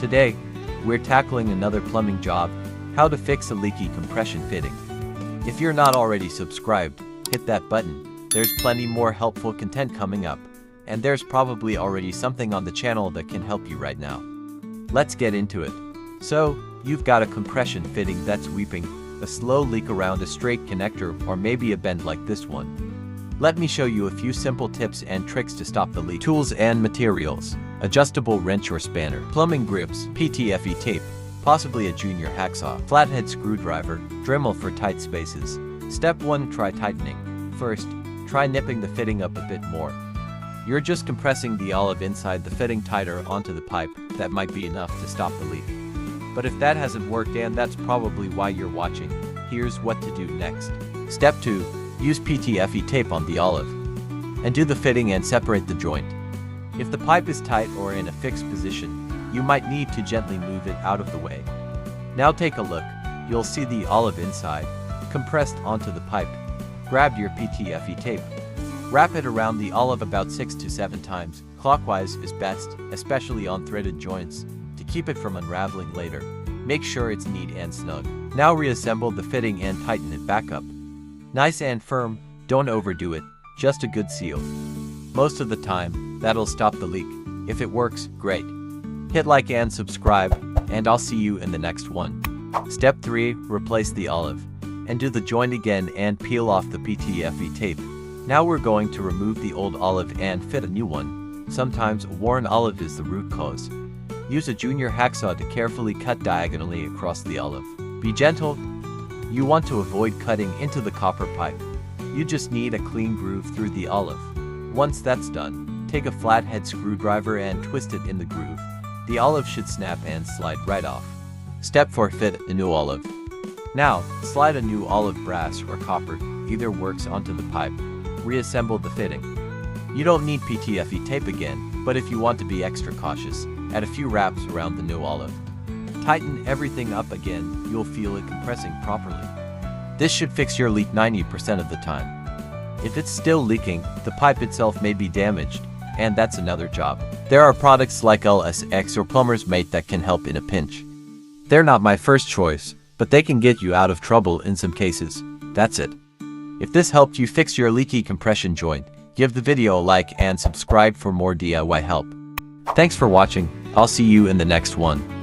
Today, we're tackling another plumbing job, how to fix a leaky compression fitting. If you're not already subscribed, hit that button. There's plenty more helpful content coming up, and there's probably already something on the channel that can help you right now. Let's get into it. So, you've got a compression fitting that's weeping, a slow leak around a straight connector, or maybe a bend like this one. Let me show you a few simple tips and tricks to stop the leak. Tools and materials: adjustable wrench or spanner, plumbing grips, PTFE tape, possibly a junior hacksaw, flathead screwdriver, Dremel for tight spaces. Step 1. Try tightening. First, try nipping the fitting up a bit more. You're just compressing the olive inside the fitting tighter onto the pipe. That might be enough to stop the leak. But if that hasn't worked, and that's probably why you're watching, here's what to do next. Step 2. Use PTFE tape on the olive and do the fitting and separate the joint. If the pipe is tight or in a fixed position, you might need to gently move it out of the way. Now take a look. You'll see the olive inside, compressed onto the pipe. Grab your PTFE tape. Wrap it around the olive about 6 to 7 times. Clockwise is best, especially on threaded joints, to keep it from unraveling later. Make sure it's neat and snug. Now reassemble the fitting and tighten it back up. Nice and firm, don't overdo it, just a good seal. Most of the time, that'll stop the leak. If it works, great. Hit like and subscribe, and I'll see you in the next one. Step 3. Replace the olive, and do the joint again and peel off the PTFE tape. Now we're going to remove the old olive and fit a new one. Sometimes a worn olive is the root cause. Use a junior hacksaw to carefully cut diagonally across the olive. Be gentle. You want to avoid cutting into the copper pipe. You just need a clean groove through the olive. Once that's done, take a flathead screwdriver and twist it in the groove. The olive should snap and slide right off. Step 4. Fit a new olive. Now, slide a new olive, brass or copper, either works, onto the pipe. Reassemble the fitting. You don't need PTFE tape again, but if you want to be extra cautious, add a few wraps around the new olive. Tighten everything up again, you'll feel it compressing properly. This should fix your leak 90% of the time. If it's still leaking, the pipe itself may be damaged, and that's another job. There are products like LSX or Plumber's Mate that can help in a pinch. They're not my first choice, but they can get you out of trouble in some cases. That's it. If this helped you fix your leaky compression joint, give the video a like and subscribe for more DIY help. Thanks for watching. I'll see you in the next one.